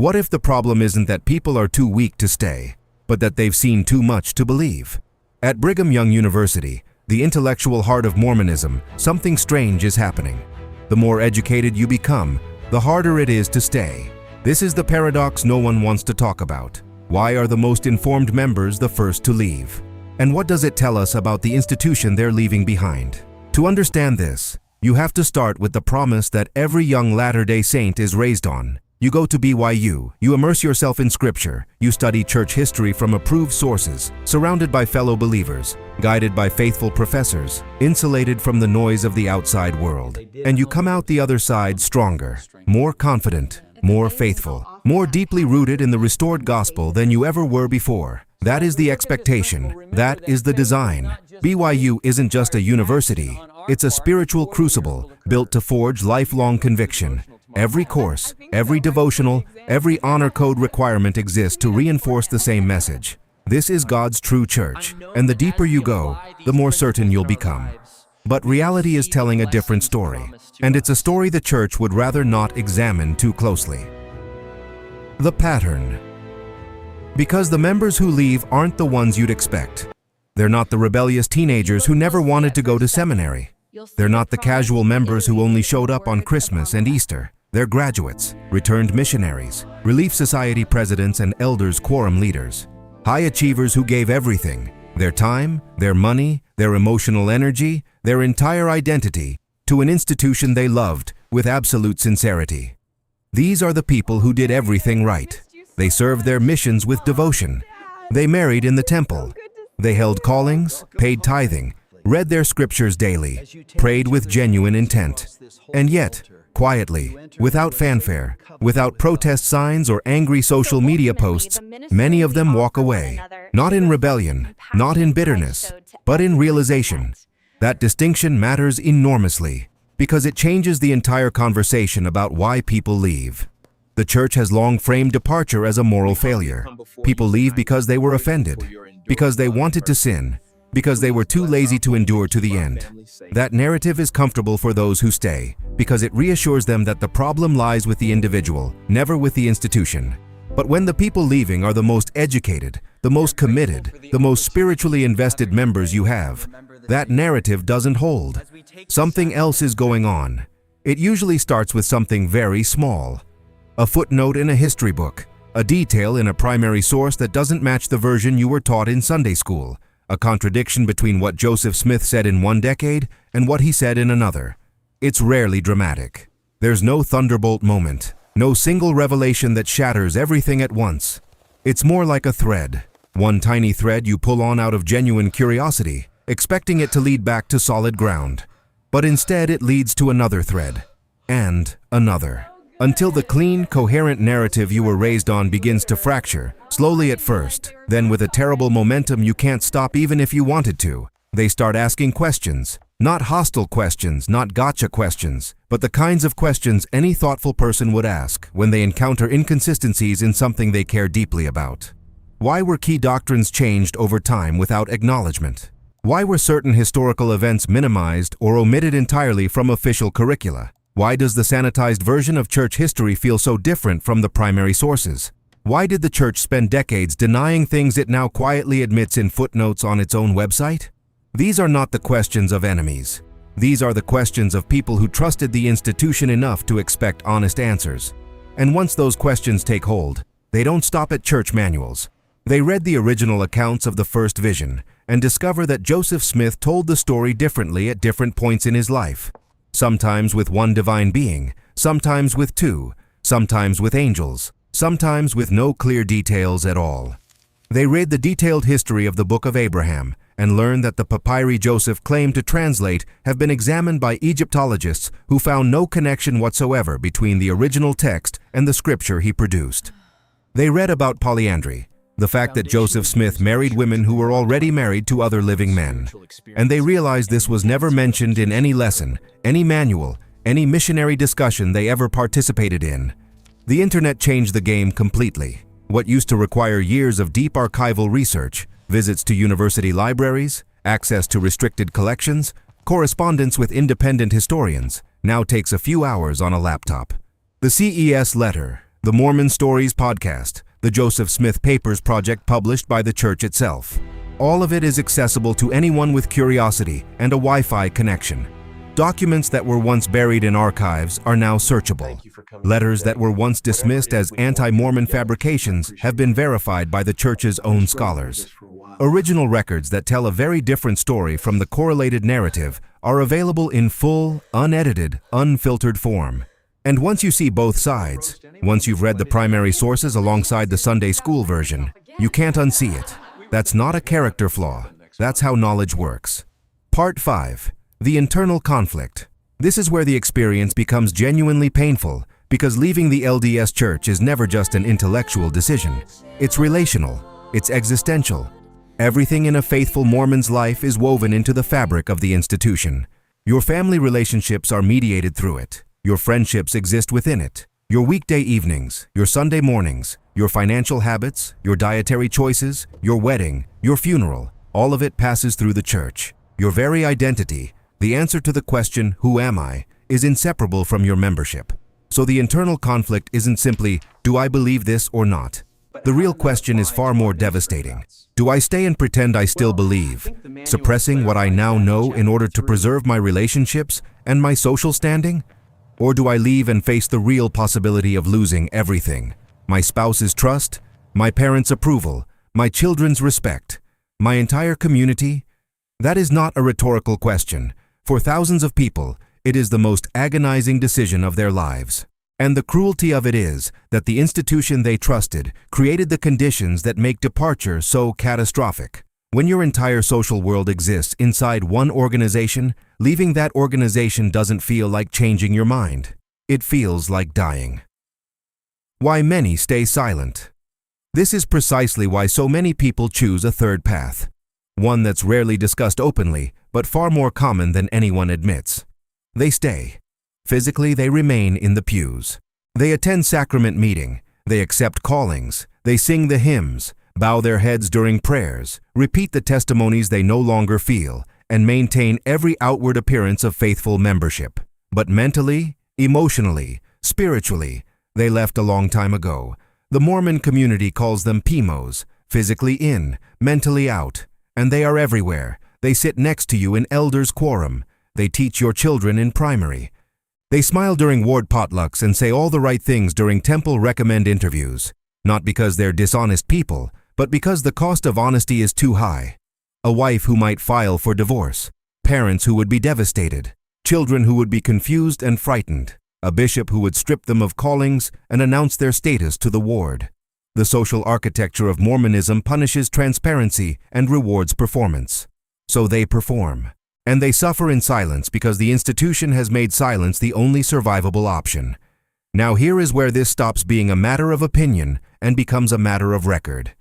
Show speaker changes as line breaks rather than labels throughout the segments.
What if the problem isn't that people are too weak to stay, but that they've seen too much to believe? At Brigham Young University, the intellectual heart of Mormonism, something strange is happening. The more educated you become, the harder it is to stay. This is the paradox no one wants to talk about. Why are the most informed members the first to leave? And what does it tell us about the institution they're leaving behind? To understand this, you have to start with the promise that every young Latter-day Saint is raised on. You go to BYU, you immerse yourself in Scripture, you study church history from approved sources, surrounded by fellow believers, guided by faithful professors, insulated from the noise of the outside world. And you come out the other side stronger, more confident, more faithful, more deeply rooted in the restored gospel than you ever were before. That is the expectation. That is the design. BYU isn't just a university. It's a spiritual crucible built to forge lifelong conviction. Every course, every devotional, every honor code requirement exists to reinforce the same message. This is God's true church, and the deeper you go, the more certain you'll become. But reality is telling a different story, and it's a story the church would rather not examine too closely. The pattern. Because the members who leave aren't the ones you'd expect. They're not the rebellious teenagers who never wanted to go to seminary. They're not the casual members who only showed up on Christmas and Easter. They're graduates, returned missionaries, Relief Society presidents and elders quorum leaders, high achievers who gave everything, their time, their money, their emotional energy, their entire identity, to an institution they loved with absolute sincerity. These are the people who did everything right. They served their missions with devotion. They married in the temple. They held callings, paid tithing, read their scriptures daily, prayed with genuine intent. And yet, quietly, without fanfare, without protest signs or angry social media posts, many of them walk away, not in rebellion, not in bitterness, but in realization. That distinction matters enormously because it changes the entire conversation about why people leave. The church has long framed departure as a moral failure. People leave because they were offended, because they wanted to sin, because they were too lazy to endure to the end. That narrative is comfortable for those who stay, because it reassures them that the problem lies with the individual, never with the institution. But when the people leaving are the most educated, the most committed, the most spiritually invested members you have, that narrative doesn't hold. Something else is going on. It usually starts with something very small. A footnote in a history book, a detail in a primary source that doesn't match the version you were taught in Sunday school, a contradiction between what Joseph Smith said in one decade and what he said in another. It's rarely dramatic. There's no thunderbolt moment, no single revelation that shatters everything at once. It's more like a thread, one tiny thread you pull on out of genuine curiosity, expecting it to lead back to solid ground. But instead it leads to another thread, and another, until the clean, coherent narrative you were raised on begins to fracture, slowly at first, then with a terrible momentum you can't stop even if you wanted to. They start asking questions, not hostile questions, not gotcha questions, but the kinds of questions any thoughtful person would ask when they encounter inconsistencies in something they care deeply about. Why were key doctrines changed over time without acknowledgement? Why were certain historical events minimized or omitted entirely from official curricula? Why does the sanitized version of church history feel so different from the primary sources? Why did the church spend decades denying things it now quietly admits in footnotes on its own website? These are not the questions of enemies. These are the questions of people who trusted the institution enough to expect honest answers. And once those questions take hold, they don't stop at church manuals. They read the original accounts of the first vision and discover that Joseph Smith told the story differently at different points in his life. Sometimes with one divine being, sometimes with two, sometimes with angels, sometimes with no clear details at all. They read the detailed history of the Book of Abraham and learned that the papyri Joseph claimed to translate have been examined by Egyptologists who found no connection whatsoever between the original text and the scripture he produced. They read about polyandry, the fact that Joseph Smith married women who were already married to other living men. And they realized this was never mentioned in any lesson, any manual, any missionary discussion they ever participated in. The internet changed the game completely. What used to require years of deep archival research, visits to university libraries, access to restricted collections, correspondence with independent historians, now takes a few hours on a laptop. The CES letter, the Mormon Stories podcast, the Joseph Smith Papers project published by the church itself. All of it is accessible to anyone with curiosity and a Wi-Fi connection. Documents that were once buried in archives are now searchable. Letters that were once dismissed as anti-Mormon fabrications have been verified by the church's own scholars. Original records that tell a very different story from the correlated narrative are available in full, unedited, unfiltered form. And once you see both sides, once you've read the primary sources alongside the Sunday school version, you can't unsee it. That's not a character flaw. That's how knowledge works. Part 5. The internal conflict. This is where the experience becomes genuinely painful, because leaving the LDS Church is never just an intellectual decision. It's relational. It's existential. Everything in a faithful Mormon's life is woven into the fabric of the institution. Your family relationships are mediated through it. Your friendships exist within it. Your weekday evenings, your Sunday mornings, your financial habits, your dietary choices, your wedding, your funeral, all of it passes through the church. Your very identity, the answer to the question, "Who am I?" is inseparable from your membership. So the internal conflict isn't simply, "Do I believe this or not?" The real question is far more devastating. Do I stay and pretend I still believe, suppressing what I now know in order to preserve my relationships and my social standing? Or do I leave and face the real possibility of losing everything? My spouse's trust, my parents' approval, my children's respect, my entire community? That is not a rhetorical question. For thousands of people, it is the most agonizing decision of their lives. And the cruelty of it is that the institution they trusted created the conditions that make departure so catastrophic. When your entire social world exists inside one organization, leaving that organization doesn't feel like changing your mind. It feels like dying. Why many stay silent. This is precisely why so many people choose a third path. One that's rarely discussed openly, but far more common than anyone admits. They stay. Physically, they remain in the pews. They attend sacrament meeting. They accept callings. They sing the hymns, bow their heads during prayers, repeat the testimonies they no longer feel, and maintain every outward appearance of faithful membership. But mentally, emotionally, spiritually, they left a long time ago. The Mormon community calls them PMOs, physically in, mentally out. And they are everywhere. They sit next to you in elders' quorum. They teach your children in primary. They smile during ward potlucks and say all the right things during temple recommend interviews. Not because they're dishonest people, but because the cost of honesty is too high. A wife who might file for divorce. Parents who would be devastated. Children who would be confused and frightened. A bishop who would strip them of callings and announce their status to the ward. The social architecture of Mormonism punishes transparency and rewards performance. So they perform. And they suffer in silence because the institution has made silence the only survivable option. Now here is where this stops being a matter of opinion and becomes a matter of record.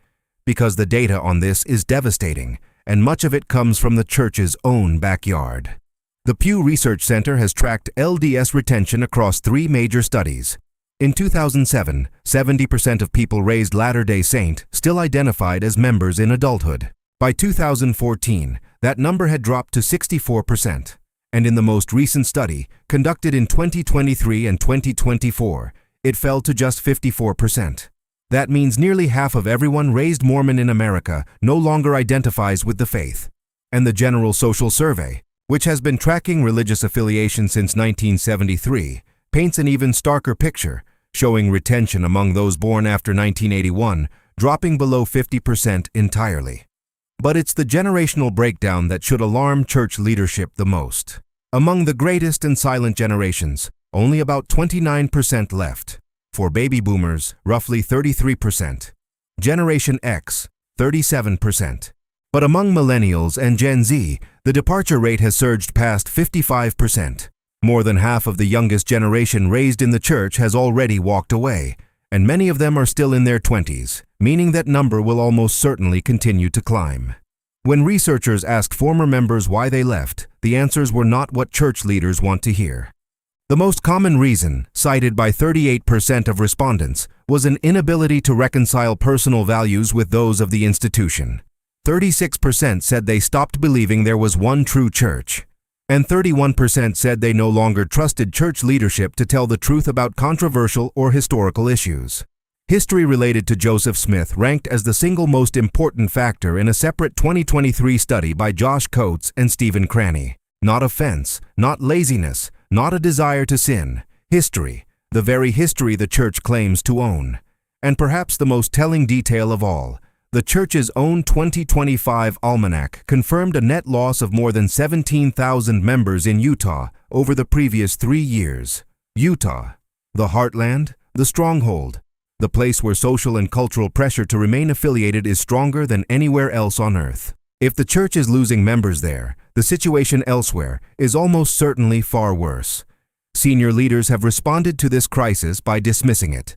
Because the data on this is devastating, and much of it comes from the church's own backyard. The Pew Research Center has tracked LDS retention across 3 major studies. In 2007, 70% of people raised Latter-day Saint still identified as members in adulthood. By 2014, that number had dropped to 64%. And in the most recent study, conducted in 2023 and 2024, it fell to just 54%. That means nearly half of everyone raised Mormon in America no longer identifies with the faith. And the General Social Survey, which has been tracking religious affiliation since 1973, paints an even starker picture, showing retention among those born after 1981 dropping below 50% entirely. But it's the generational breakdown that should alarm church leadership the most. Among the greatest and silent generations, only about 29% left. For baby boomers, roughly 33%. Generation X, 37%. But among millennials and Gen Z, the departure rate has surged past 55%. More than half of the youngest generation raised in the church has already walked away, and many of them are still in their 20s, meaning that number will almost certainly continue to climb. When researchers asked former members why they left, the answers were not what church leaders want to hear. The most common reason, cited by 38% of respondents, was an inability to reconcile personal values with those of the institution. 36% said they stopped believing there was one true church. and 31% said they no longer trusted church leadership to tell the truth about controversial or historical issues. History related to Joseph Smith ranked as the single most important factor in a separate 2023 study by Josh Coates and Stephen Cranny. Not offense, not laziness, not a desire to sin. History, the very history the church claims to own. And perhaps the most telling detail of all, the church's own 2025 almanac confirmed a net loss of more than 17,000 members in Utah over the previous 3 years. Utah, the heartland, the stronghold, the place where social and cultural pressure to remain affiliated is stronger than anywhere else on earth. If the church is losing members there, the situation elsewhere is almost certainly far worse. Senior leaders have responded to this crisis by dismissing it.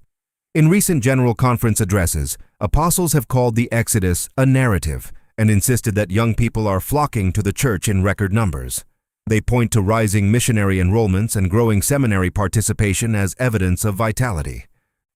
In recent General Conference addresses, apostles have called the Exodus a narrative and insisted that young people are flocking to the church in record numbers. They point to rising missionary enrollments and growing seminary participation as evidence of vitality.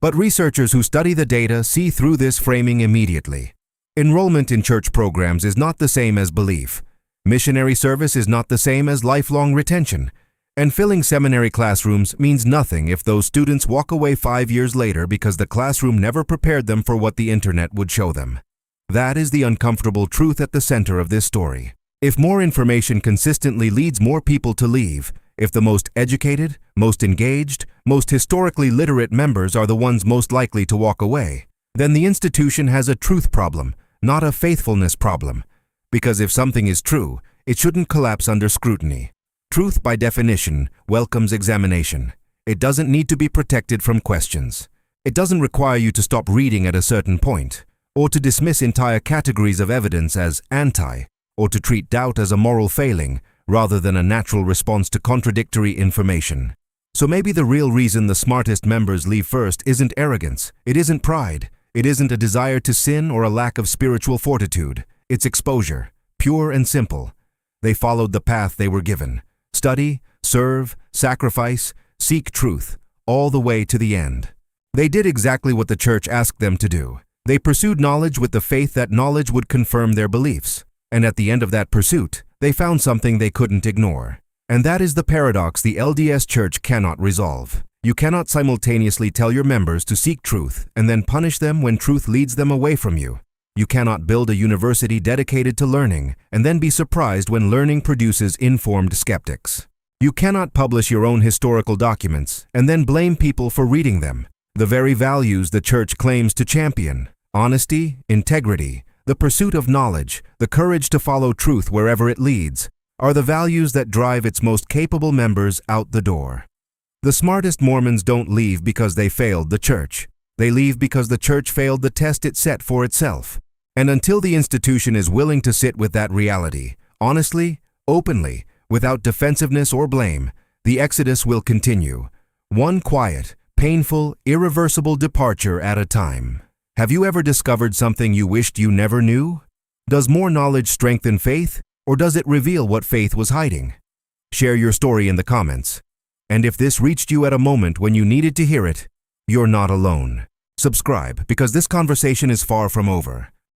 But researchers who study the data see through this framing immediately. Enrollment in church programs is not the same as belief. Missionary service is not the same as lifelong retention. And filling seminary classrooms means nothing if those students walk away 5 years later because the classroom never prepared them for what the internet would show them. That is the uncomfortable truth at the center of this story. If more information consistently leads more people to leave, if the most educated, most engaged, most historically literate members are the ones most likely to walk away, then the institution has a truth problem, not a faithfulness problem. Because if something is true, it shouldn't collapse under scrutiny. Truth, by definition, welcomes examination. It doesn't need to be protected from questions. It doesn't require you to stop reading at a certain point, or to dismiss entire categories of evidence as anti, or to treat doubt as a moral failing, rather than a natural response to contradictory information. So maybe the real reason the smartest members leave first isn't arrogance, it isn't pride, it isn't a desire to sin or a lack of spiritual fortitude. It's exposure, pure and simple. They followed the path they were given. Study, serve, sacrifice, seek truth, all the way to the end. They did exactly what the church asked them to do. They pursued knowledge with the faith that knowledge would confirm their beliefs. And at the end of that pursuit, they found something they couldn't ignore. And that is the paradox the LDS Church cannot resolve. You cannot simultaneously tell your members to seek truth and then punish them when truth leads them away from you. You cannot build a university dedicated to learning and then be surprised when learning produces informed skeptics. You cannot publish your own historical documents and then blame people for reading them. The very values the church claims to champion, honesty, integrity, the pursuit of knowledge, the courage to follow truth wherever it leads, are the values that drive its most capable members out the door. The smartest Mormons don't leave because they failed the church. They leave because the church failed the test it set for itself. And until the institution is willing to sit with that reality, honestly, openly, without defensiveness or blame, the exodus will continue. One quiet, painful, irreversible departure at a time. Have you ever discovered something you wished you never knew? Does more knowledge strengthen faith, or does it reveal what faith was hiding? Share your story in the comments. And if this reached you at a moment when you needed to hear it, you're not alone. Subscribe, because this conversation is far from over.